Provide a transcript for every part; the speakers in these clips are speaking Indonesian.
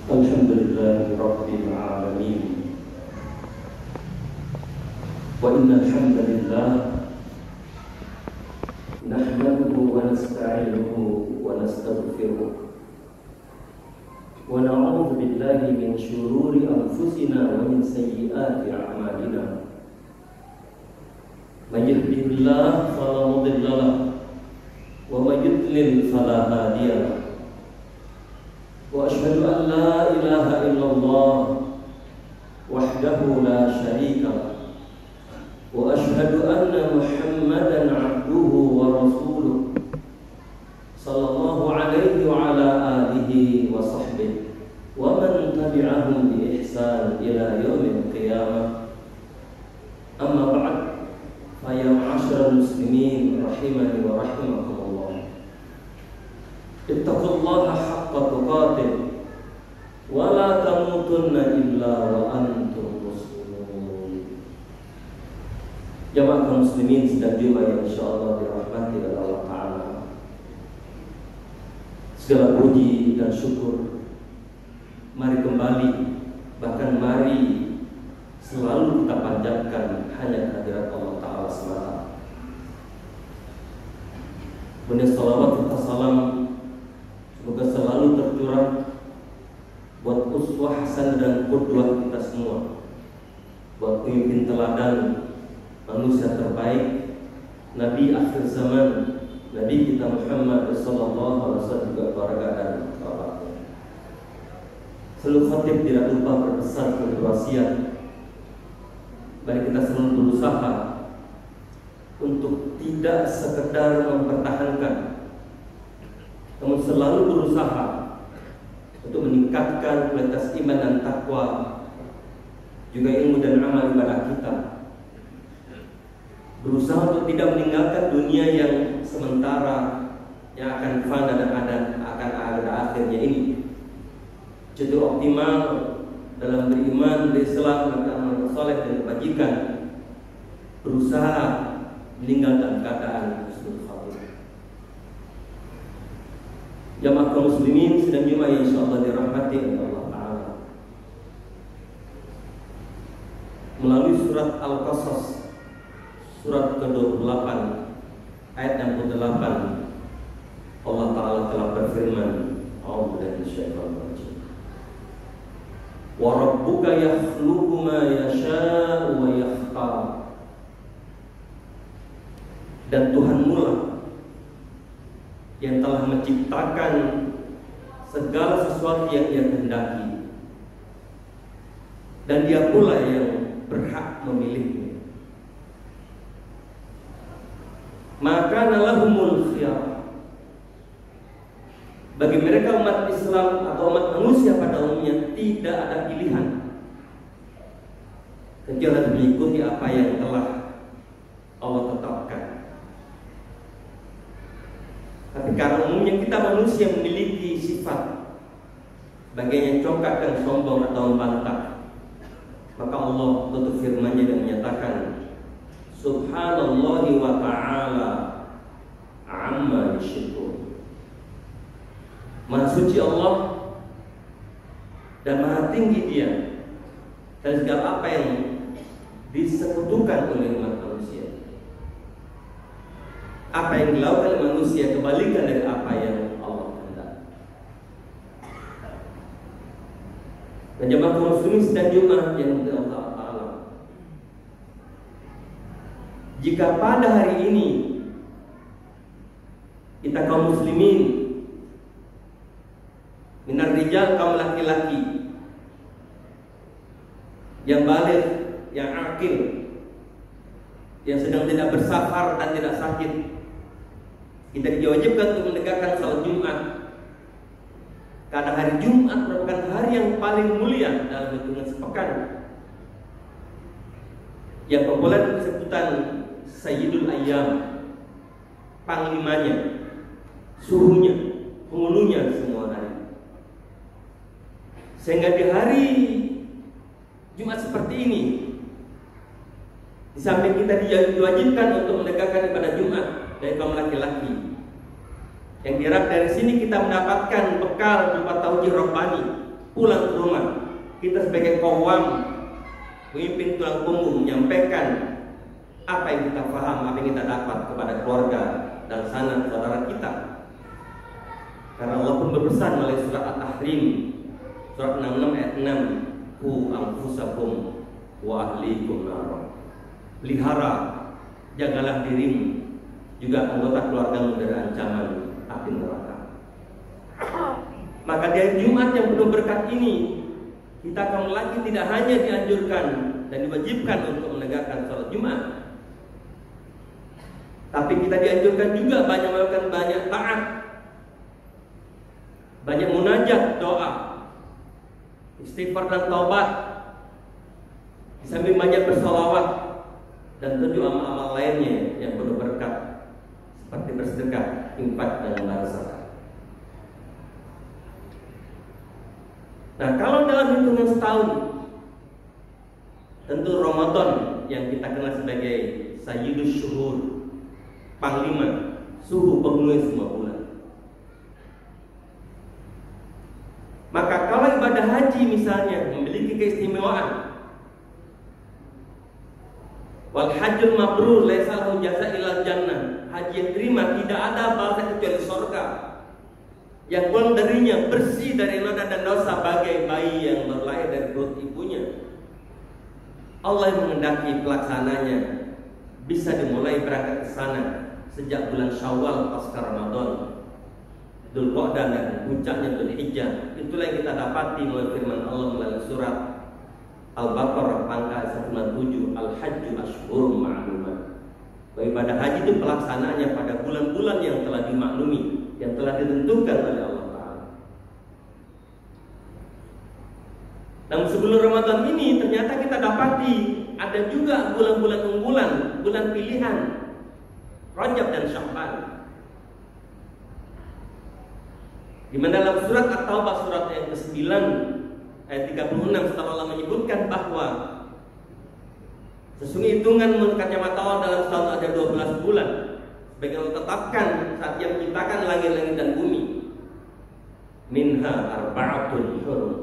Alhamdulillahi Rabbil Alamin. Wa innal hamdalillah nahmaduhu wa nasta'inuhu wa nastaghfiruh wa na'udzu billahi min shururi anfusina wa min sayyiati a'malina. May yahdihillahu fala mudilla lahu wa may yudlil fala hadiya lahu. Wa asyhadu an la ilaha illallah wahdahu la syarika lahu wa asyhadu anna Muhammadan abduhu wa rasuluh sallallahu alaihi wa ala alihi wa sahbihi wa man tabi'ahum bi ihsan ila yaumil qiyamah. Amma ba'd, fa ya ma'asyiral muslimin rahimani wa rahimakumullah, ittaqullaha haqqa tuqatih wa la tamutunna illa wa antum muslimun. Jamaah kaum muslimin sedang yang insyaallah dirahmati oleh Allah Ta'ala, segala puji dan syukur mari kembali, bahkan mari selalu kita panjatkan hanya kehadirat Allah Ta'ala semata. Benar salawat serta salam semoga selalu tercurah buat uswah hasan dan qudwah kita semua, buat pemimpin teladan, manusia terbaik, Nabi akhir zaman, Nabi kita Muhammad sallallahu alaihi wasallam, juga keluarga dan kerabatnya. Seluruh khatib tidak lupa berpesan sebagai wasiat, mari kita selalu berusaha untuk tidak sekedar mempertahankan, namun selalu berusaha untuk meningkatkan kualitas iman dan takwa, juga ilmu dan amal ibadah kita. Berusaha untuk tidak meninggalkan dunia yang sementara, yang akan fana dan akan ada akhirnya ini. Jadi optimal dalam beriman, berislam, beramal saleh dan kebajikan. Berusaha meninggalkan keadaan husnul khatimah. Jamaah kaum muslimin sedang jemaah yang insyaallah dirahmati oleh Allah Ta'ala, melalui surat Al-Qasas surat ke-28 ayat yang ke-8 Allah Ta'ala telah berfirman, a'udzu billahi minasyaitonir rajim, wa rabbuka yakhluqu ma yasha'u wa yakhtar. Dan Tuhanmu lah yang telah menciptakan segala sesuatu yang Dia kehendaki, dan Dia pula yang berhak memilihnya. Maka lahumul khiyar, bagi mereka umat Islam atau umat manusia pada umumnya tidak ada pilihan kecuali mengikuti apa yang telah Allah tetapkan. Tapi karena umumnya kita manusia memiliki sifat bagainya congkak dan sombong atau membantah, maka Allah tutup firman-Nya dan menyatakan, Subhanallahi wa ta'ala amma yusyrikun. Maha suci Allah dan maha tinggi Dia dan segala apa yang disekutukan oleh umat manusia. Apa yang dilakukan oleh manusia kebalikan dari apa yang Allah kehendaki. Dan jemaah kaum muslimin sedang Jumat yang Allah Ta'ala, jika pada hari ini kita kaum muslimin, minar rijal, kaum laki-laki yang baligh, yang akil, yang sedang tidak bersafar dan tidak sakit, kita diwajibkan untuk menegakkan salat Jumat. Karena hari Jumat merupakan hari yang paling mulia dalam hitungan sepekan, yang populer disebutan Sayyidul Ayyam, panglimanya, suhunya, penghulunya semua hari. Sehingga di hari Jumat seperti ini, di samping kita diwajibkan untuk menegakkan ibadah Jumat dari kaum laki-laki, yang diharap dari sini kita mendapatkan bekal berupa tauhid robbani, pulang ke rumah, kita sebagai kawam, pemimpin tulang punggung, menyampaikan apa yang kita paham, apa yang kita dapat kepada keluarga dan sanak saudara kita. Karena Allah pun berpesan melalui surat At-Tahrim, surat 66 ayat 6, Qu anfusakum wa ahlikum nar. Pelihara, jagalah dirimu juga anggota keluargamu dari ancaman api neraka. Maka di hari Jumat yang penuh berkat ini, kita kaum laki tidak hanya dianjurkan dan diwajibkan untuk menegakkan sholat Jumat, tapi kita dianjurkan juga banyak melakukan banyak taat, banyak munajat, doa, istighfar dan taubat, sambil banyak bersolawat dan tentu amal-amal lainnya yang penuh berkat seperti bersedekah, infak dan membayar zakat. Nah, kalau dalam hitungan setahun, tentu Ramadan yang kita kenal sebagai Sayyidus Syuhur, panglima, suhu pemenuhi semua bulan. Maka kalau ibadah haji misalnya memiliki keistimewaan, wal hajjul mabrur laisa lahu jazaa ilal jannah, haji yang terima tidak ada balasan kecuali surga. Yang pulang darinya bersih dari noda dan dosa bagai bayi yang berlahir dari perut ibunya. Allah yang mengendaki pelaksananya bisa dimulai berangkat ke sana sejak bulan Syawal pasca Ramadan, Dzulqa'dah dan puncaknya Dzulhijjah. Itulah yang kita dapati melalui firman Allah melalui surat Al-Baqarah pangkal 197, Al-Hajju Ashhurun Ma'lumat. Ibadah haji itu pelaksanaannya pada bulan-bulan yang telah dimaklumi, yang telah ditentukan oleh Allah Ta'ala. Namun sebelum Ramadan ini ternyata kita dapati ada juga bulan-bulan unggulan, bulan pilihan, Rajab dan Sya'ban. Di mana dalam surat At-Taubah surat yang ke-9 ayat 36 setelah Allah menyebutkan bahwa sesungguhnya hitungan menurut kacamata Allah dalam setahun ada 12 bulan. Sebagai Allah tetapkan saat Dia menciptakan langit-langit dan bumi. Minha arba'atun hurum.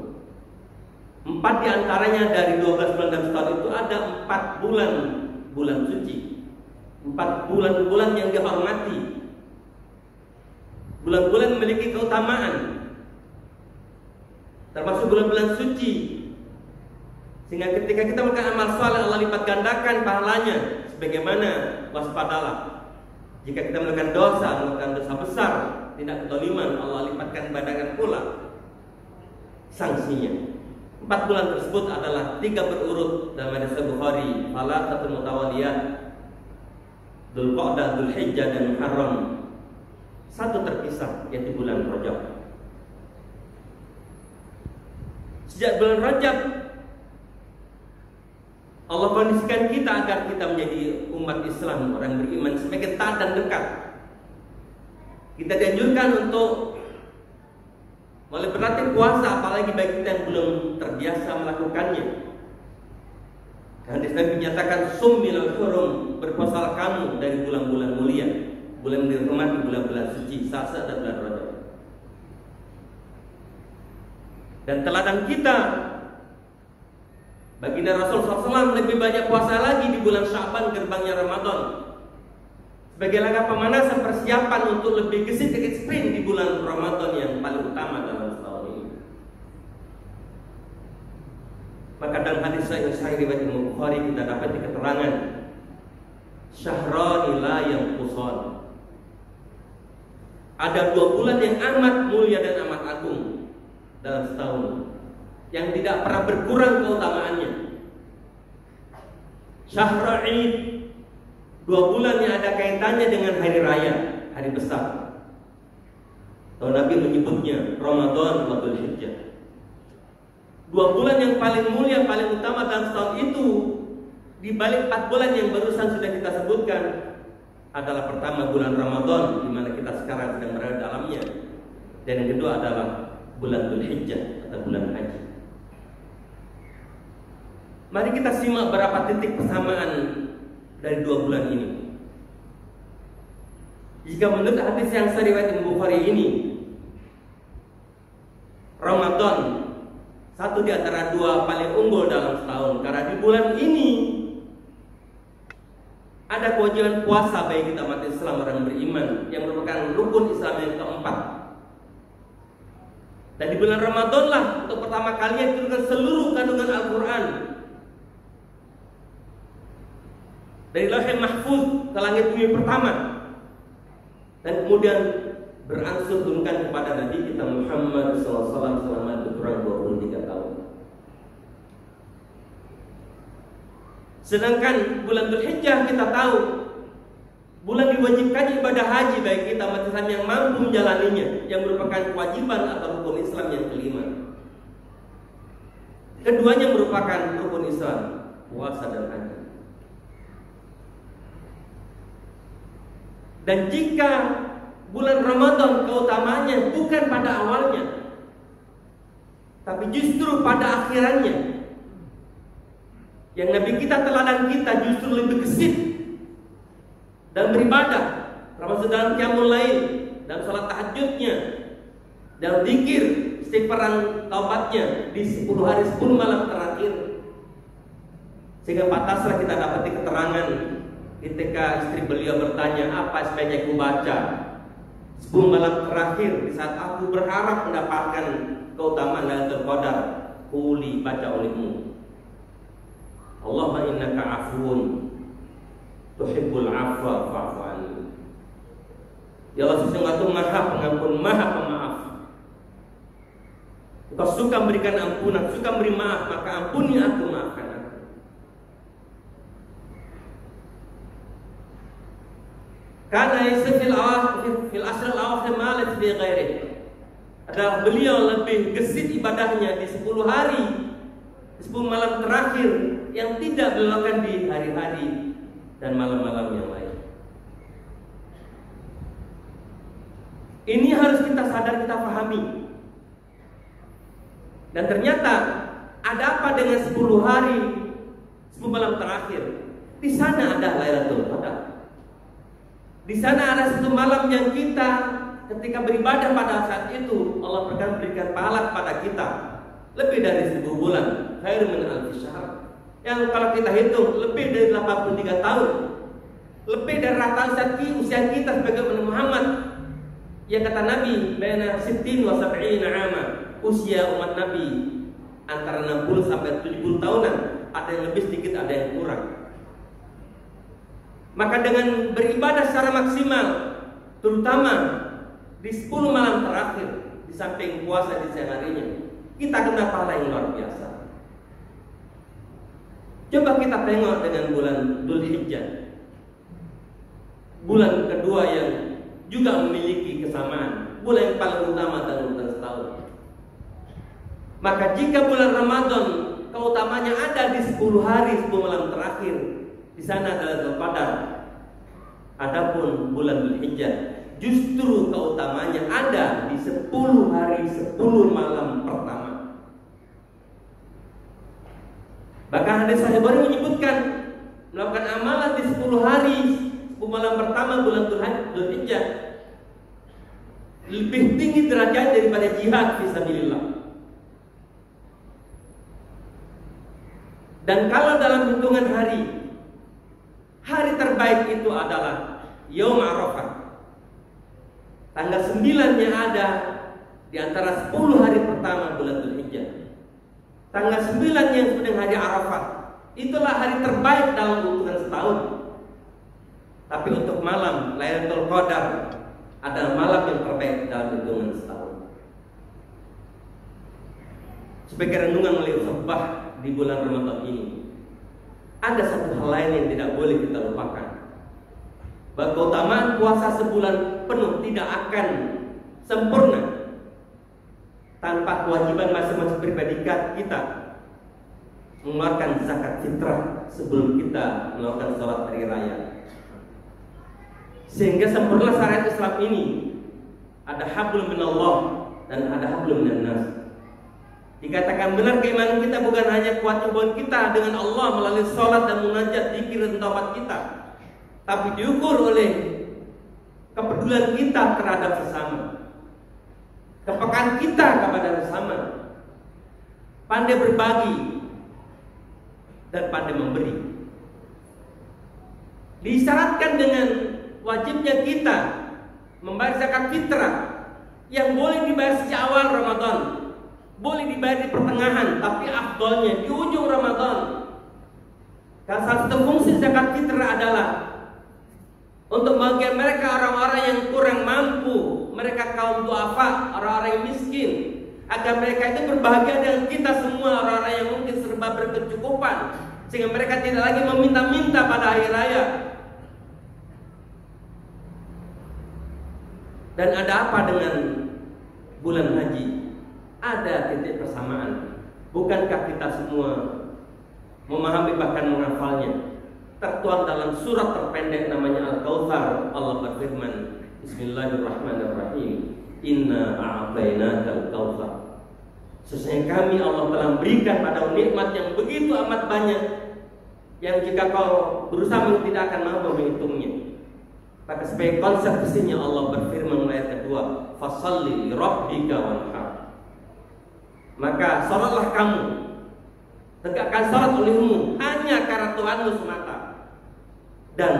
4 diantaranya dari 12 bulan dalam setahun itu ada 4 bulan suci. 4 bulan yang dihormati. Bulan-bulan memiliki keutamaan. Termasuk bulan-bulan suci. Sehingga ketika kita melakukan amal saleh Allah lipat gandakan pahalanya. Sebagaimana waspadalah. Jika kita melakukan dosa besar, tidak kedoliman, Allah lipatkan gandakan pula sanksinya. 4 bulan tersebut adalah 3 berurut dalam hadis Bukhari, Salasatul Mutawaliyah, Dzulqa'dah, Dzulhijjah dan Muharram. 1 terpisah yaitu bulan Rajab. Sejak bulan Rajab Allah kondisikan kita agar kita menjadi umat Islam, orang beriman semakin taat dan dekat. Kita dianjurkan untuk mulai berlatih puasa, apalagi bagi kita yang belum terbiasa melakukannya. Hadis Nabi menyatakan summil hurum, berpuasalah kamu dari bulan-bulan mulia, bulan yang dihormati, bulan-bulan suci, saat-saat dan bulan Rajab. Dan teladan kita, baginda Rasul SAW lebih banyak puasa lagi di bulan Sya'ban gerbangnya Ramadan, sebagai langkah pemanasan persiapan untuk lebih gesit sprint di bulan Ramadan yang paling utama dalam setahun ini. Maka dalam hadis sahih riwayat Imam Bukhari kita dapat keterangan syahrani la yanqusan. Ada 2 bulan yang amat mulia dan amat agung dalam setahun, yang tidak pernah berkurang keutamaannya. Syahrul Id, 2 bulan yang ada kaitannya dengan hari raya, hari besar. Atau Nabi menyebutnya Ramadan wa Dzulhijjah. 2 bulan yang paling mulia, paling utama dalam setahun itu, di balik 4 bulan yang barusan sudah kita sebutkan, adalah pertama bulan Ramadan, di mana kita sekarang sedang berada dalamnya, dan yang kedua adalah bulan Dzulhijjah atau bulan haji. Mari kita simak beberapa titik persamaan dari 2 bulan ini. Jika menurut hadis yang riwayat Imam Bukhari ini, Ramadan satu di antara dua paling unggul dalam setahun. Karena di bulan ini ada kewajiban puasa bagi kita umat Islam orang beriman, yang merupakan rukun Islam yang keempat. Dan di bulan Ramadan lah untuk pertama kalinya diturunkan seluruh kandungan Al-Quran dari Lauhul Mahfuz ke langit bumi pertama, dan kemudian berangsur turunkan kepada Nabi kita Muhammad SAW selama lebih kurang 23 tahun. Sedangkan bulan Dzulhijjah kita tahu bulan diwajibkan ibadah haji bagi kita umat Islam yang mampu menjalaninya, yang merupakan kewajiban atau rukun Islam yang kelima. Keduanya merupakan rukun Islam, puasa dan haji. Dan jika bulan Ramadan keutamaannya bukan pada awalnya, tapi justru pada akhirannya, yang Nabi kita teladan kita justru lebih gesit dan beribadah, termasuk dalam qiyamul lail, dalam salat tahajudnya, dalam zikir, istighfaran taubatnya di 10 hari 10 malam terakhir. Sehingga pantaslah kita dapat keterangan ketika istri beliau bertanya, apa sebaiknya aku baca 10 malam terakhir di saat aku berharap mendapatkan keutamaan Lailatul Qadar? Quli, baca olehmu, Allahumma innaka afuun tuhibbul afwa fa'fu anni. Ya Allah, sesungguhnya Engkau Maha Pengampun, Maha Pemaaf. Engkau suka memberikan ampunan, suka memberi maaf, maka ampuni aku, maafkan aku. Karena fil ashr al-awakhir ma laysa fi ghairihi. Adalah beliau lebih gesit ibadahnya di 10 hari, 10 malam terakhir yang tidak dilakukan di hari-hari dan malam-malam yang lain. Ini harus kita sadar, kita pahami. Dan ternyata ada apa dengan 10 hari, 10 malam terakhir? Di sana ada Lailatul Qadar. Di sana ada satu malam yang kita ketika beribadah pada saat itu Allah akan berikan pahala kepada kita lebih dari 1000 bulan, khairun min alfi syahr. Yang kalau kita hitung lebih dari 83 tahun, lebih dari rata-rata usia kita sebagai umat Muhammad. Yang kata Nabi, baina 60 wa 70 ama, usia umat Nabi antara 60 sampai 70 tahunan, ada yang lebih sedikit, ada yang kurang. Maka dengan beribadah secara maksimal, terutama di 10 malam terakhir, di samping puasa di siang harinya, kita akan dapat pahala yang luar biasa. Coba kita tengok dengan bulan Dzulhijjah, bulan kedua yang juga memiliki kesamaan, bulan yang paling utama dalam bulan setahun. Maka jika bulan Ramadan keutamanya ada di 10 hari 10 malam terakhir, di sana adalah Lailatul Qadar. Adapun bulan Dzulhijjah justru keutamanya ada di 10 hari 10 malam pertama. Bahkan hadis Sahih Bukhari menyebutkan melakukan amalan di 10 hari 10 malam pertama bulan Dzulhijjah lebih tinggi derajat daripada jihad fisabilillah. Dan kalau dalam hitungan hari terbaik itu adalah Yaum Arafah. Tanggal 9-nya ada di antara 10 hari pertama bulan Dzulhijjah. Tanggal 9 yang disebut hari Arafah, itulah hari terbaik dalam hitungan setahun. Tapi untuk malam Lailatul Qadar adalah malam yang terbaik dalam hitungan setahun. Sebagai renungan oleh khutbah di bulan Ramadan ini, ada satu hal lain yang tidak boleh kita lupakan. Bahwa keutamaan puasa sebulan penuh tidak akan sempurna tanpa kewajiban masing-masing pribadi kita mengeluarkan zakat fitrah sebelum kita melakukan sholat hari raya. Sehingga sempurna syariat Islam ini ada hablum minallah dan ada hablum minannas. Dikatakan benar keimanan kita bukan hanya kuat hubungan kita dengan Allah melalui sholat dan munajat, zikir dan taubat kita, tapi diukur oleh kepedulian kita terhadap sesama, kepekaan kita kepada sesama. pandai berbagi, dan pandai memberi. Disyaratkan dengan wajibnya kita membayar zakat fitrah yang boleh dibayar sejak awal Ramadan, boleh dibayar di pertengahan, tapi afdolnya di ujung Ramadan. Dan salah satu fungsi zakat fitrah adalah untuk bagi mereka orang-orang yang kurang mampu, mereka kaum duafa, orang-orang yang miskin, agar mereka itu berbahagia dengan kita semua orang-orang yang mungkin serba berkecukupan, sehingga mereka tidak lagi meminta-minta pada hari raya. Dan ada apa dengan bulan haji? Ada titik persamaan. Bukankah kita semua memahami bahkan menghafalnya? Tertuang dalam surat terpendek namanya Al-Kautsar. Allah berfirman, Bismillahirrahmanirrahim, Inna a'tainakal kautsar. Sesungguhnya kami Allah telah berikan padamu nikmat yang begitu amat banyak, yang jika kau berusaha tidak akan mampu menghitungnya. Maka sebagai konsekuensinya Allah berfirman ayat kedua, Fasalli li rabbika wanhar. Maka salatlah kamu, tegakkan salat olehmu hanya karena Tuhanmu semata, dan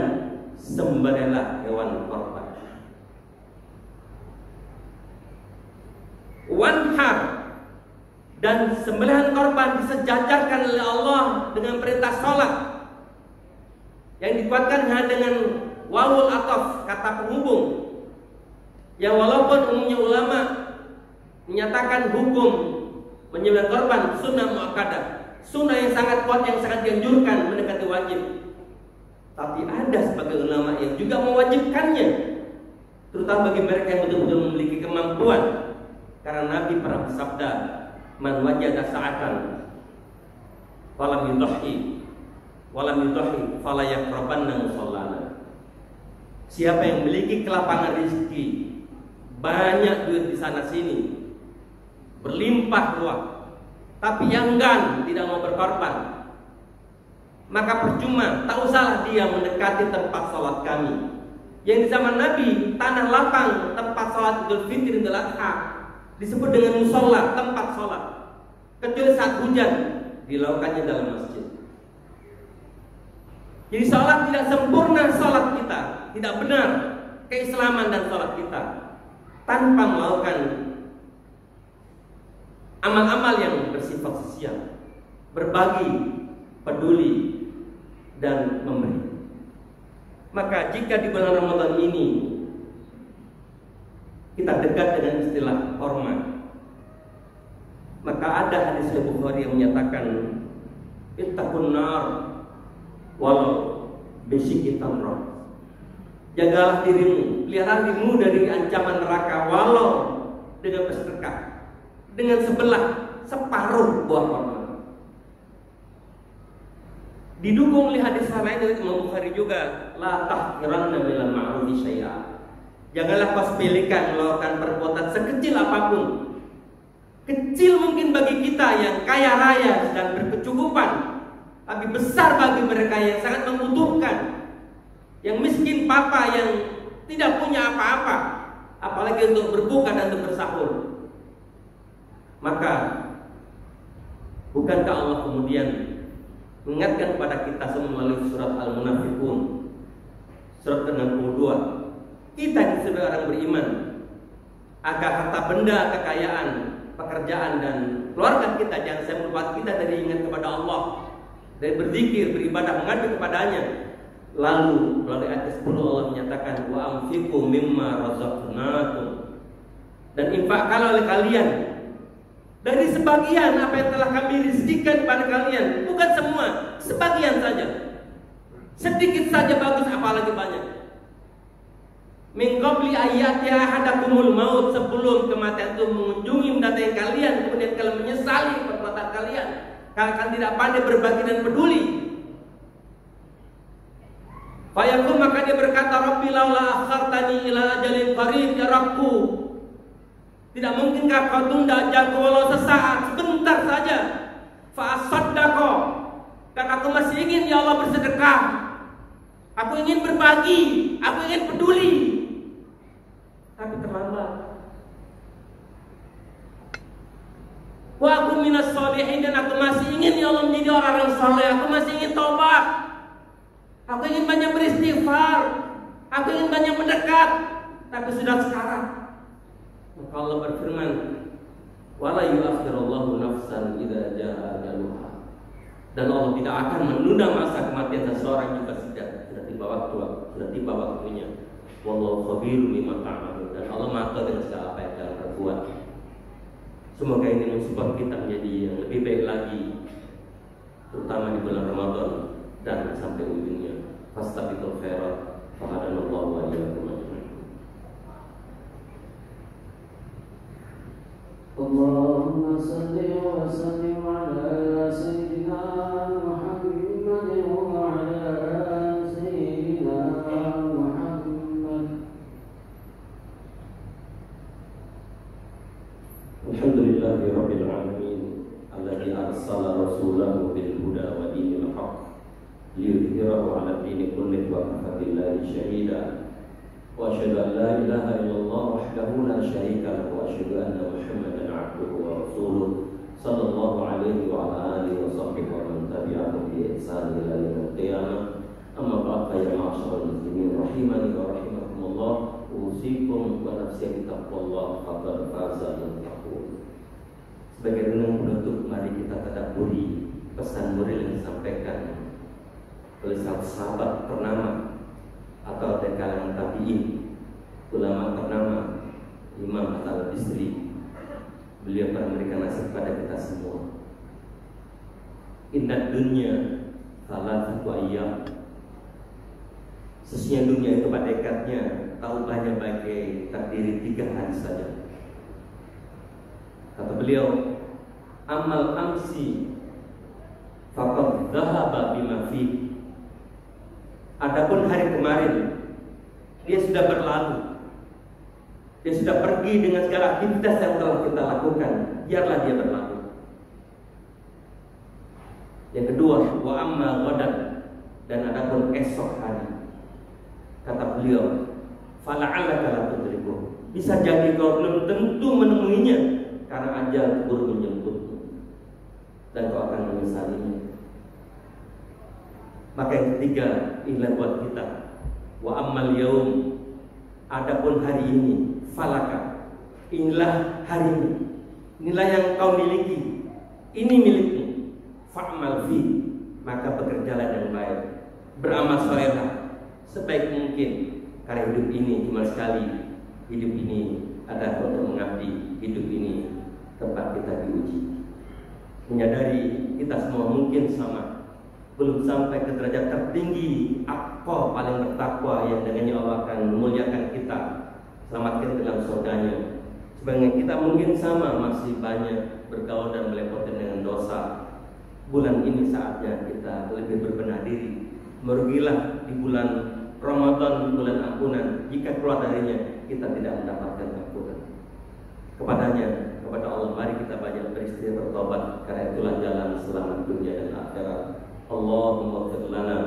sembelihlah hewan korban. Wanhar, dan sembelihan korban disejajarkan oleh Allah dengan perintah salat yang dikuatkan hanya dengan wawul ataf, kata penghubung, yang walaupun umumnya ulama menyatakan hukum menyembelih korban sunnah muakkadah, sunnah yang sangat kuat, yang sangat dianjurkan mendekati wajib, tapi ada sebagai ulama yang juga mewajibkannya, terutama bagi mereka yang betul-betul memiliki kemampuan, karena Nabi pernah bersabda, man wajada sa'atan falam yudhi fala yaqrabanna musallana. Siapa yang memiliki kelapangan rezeki, banyak duit di sana sini, berlimpah ruah, tapi yang enggan tidak mau berkorban, maka percuma, tak usahlah dia mendekati tempat salat kami. Yang di zaman Nabi, tanah lapang tempat salat Idul Fitri, Idul Adha disebut dengan musola, tempat salat, kecuali saat hujan dilakukannya dalam masjid. Jadi salat tidak sempurna, salat kita tidak benar, keislaman dan salat kita tanpa melakukan amal-amal yang bersifat sosial, berbagi, peduli, dan memberi. Maka jika di bulan Ramadan ini kita dekat dengan istilah hormat, maka ada hadis Bukhari yang menyatakan, ittaqun nar walau bisyikki tamrah. Jagalah dirimu, pelihara dirimu dari ancaman neraka walau dengan bersedekah, dengan separuh buah kurma. Didukung oleh hadis lain dari Imam Bukhari juga, la tahqiranna minal ma'rufi syai'a. Janganlah kau sepelekan melakukan perbuatan sekecil apapun. Kecil mungkin bagi kita yang kaya raya dan berkecukupan, tapi besar bagi mereka yang sangat membutuhkan, yang miskin papa, yang tidak punya apa-apa, apalagi untuk berbuka dan untuk bersahur. Maka bukankah Allah kemudian mengingatkan kepada kita semua melalui surat Al-Munafiqun, surat ke-62, kita yang sebagai orang beriman, agar harta benda, kekayaan, pekerjaan, dan keluarga kita jangan sampai membuat kita dari ingat kepada Allah, dari berzikir, beribadah, mengadu kepadanya. Lalu melalui ayat 10 Allah menyatakan, wa anfiqu mimma razaqnakum, dan infakkanlah oleh kalian dari sebagian apa yang telah kami rizkikan pada kalian. Bukan semua, sebagian saja. Sedikit saja bagus, apalagi banyak. Min qabli ayati ahadakumul maut, sebelum kematian itu mengunjungi mendatangi kalian, kemudian kalian menyesali perbuatan kalian, kalian tidak pandai berbagi dan peduli. Fayaqul, maka dia berkata, Rabbi laula akhartani ila ajalin qarib, ya Rabbku, tidak mungkinkah kau tunda ajalku walau sesaat, sebentar saja. Fa asaddaqa, karena aku masih ingin ya Allah bersedekah, aku ingin berbagi, aku ingin peduli, tapi terlambat. Wa aku minas sholihin, dan aku masih ingin ya Allah menjadi orang-orang saleh. Aku masih ingin taubat. Aku ingin banyak beristighfar. Aku ingin banyak mendekat. Tapi sudah sekarang. Maka Allah berfirman, wala yu'akhirullahu nafsan idza jaa ajaluha. Dan Allah tidak akan menunda masa kematian seseorang jika sudah tiba waktunya. Wallahu khabirum bima ta'malun. Dan Allah Maha tahu dengan segala apa yang kalian perbuat. Semoga ini mensupport kita menjadi yang lebih baik lagi, terutama di bulan Ramadan dan sampai ujungnya. Fastabiqul khairat, fahadallahu wa iyyakum ajma'in. Allahumma salli wa sallim ala sayyidina Muhammadin wa ala sayyidina Muhammad. Alhamdulillahi rabbil alamin, alladzi arsala rasulahu bil huda wa dinil haqq liyudhhirahu 'ala dini kullihi wa kafa billahi shahida. Wa asyhadu an la ilaha illallah wahdahu la syarika lahu wa asyhadu anna Muhammadan 'abduhu wa rasuluh sallallahu alaihi wa ala alihi wa sahbihi wa man tabi'ahum bi ihsan ila yaumil qiyamah. Amma ba'd, ya ma'asyiral muslimin rahimani wa rahimakumullah, usikum wa nafsi bi taqwallah faqad faza al-muttaqun. Sebagai renung penutup, mari kita tadabburi pesan murid yang disampaikan oleh sahabat ternama atau dari kalangan tabi'in, ulama ternama Imam Al-Bisri. Beliau pernah memberikan nasihat kepada kita semua. Inna dunya thalathatu ayyam. Sesungguhnya dunia itu pada dekatnya taubatnya bagai terdiri 3 hari saja. Kata beliau, amal amsi faqad dhahaba bima fi. Adapun hari kemarin dia sudah berlalu, dia sudah pergi dengan segala aktivitas yang telah kita lakukan, biarlah dia berlalu. Yang kedua, wa amma ghadan, dan adapun esok hari, kata beliau, fala'allaka la tudriku, bisa jadi kau belum tentu menemuinya karena ajal keburu menjemputmu dan kau akan menyesalinya. Maka yang ketiga, inilah buat kita, wa ammal yaum, adapun hari ini, falaka, inilah hari ini, inilah yang kau miliki, ini milikmu, fa'mal fi, maka bekerjalah dengan baik, beramal salehah sebaik mungkin, karena hidup ini cuma sekali, hidup ini adalah untuk mengabdi, hidup ini tempat kita diuji. Menyadari kita semua mungkin sama, belum sampai ke derajat tertinggi, apa paling bertakwa yang dengannya Allah akan memuliakan kita, selamatkan dalam surganya. Sebagian kita mungkin sama, masih banyak bergaul dan melepotin dengan dosa. Bulan ini saatnya kita lebih berbenah diri. Merugilah di bulan Ramadan, bulan ampunan, jika keluar darinya kita tidak mendapatkan ampunan. Kepada Allah mari kita banyak beristighfar, bertobat, karena itulah jalan selamat dunia dan akhirat. Allahumma ighfir lana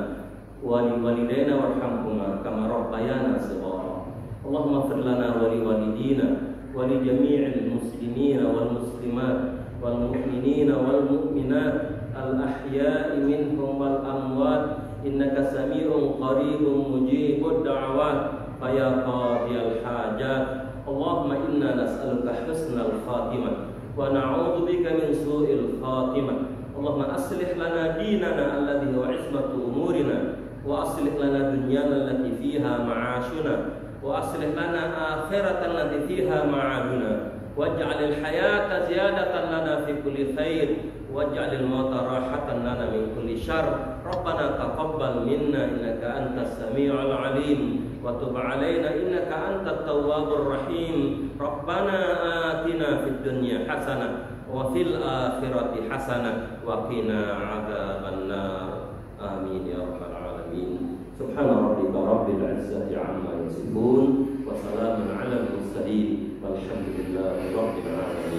wa li walidayna warhamhuma kama rabbayana shighara. Allahumma ighfir lana wa li walidina wa li jami'il muslimina wal muslimat wal mu'minina wal mu'minat al ahya'i minhum wal amwat innaka sami'un qaribun mujibud da'awat fa ya qadiyal hajat. Allahumma inna nas'aluka husnal khatimah wa na'udzu bika min su'il khatimah. Allahumma aslih lana dinana alladhi huwa ismatu umurina wa aslih lana dunyana allati fiha ma'ashuna wa aslih lana akhiratan allati fiha ma'aduna waj'alil hayata ziyadatan lana fi kulli khair waj'alil mauta rahatan lana min kulli syarr. Rabbana taqabbal minna innaka antas sami'ul alim wa tub 'alaina innaka antat tawwabur rahim. Rabbana atina fid dunya hasanah wa fil akhirati hasanah wa qina adzabannar. Amin ya rabbal alamin. Subhana rabbika rabbil izzati amma yasifun wa salamun 'alal mursalin walhamdulillahi rabbil alamin.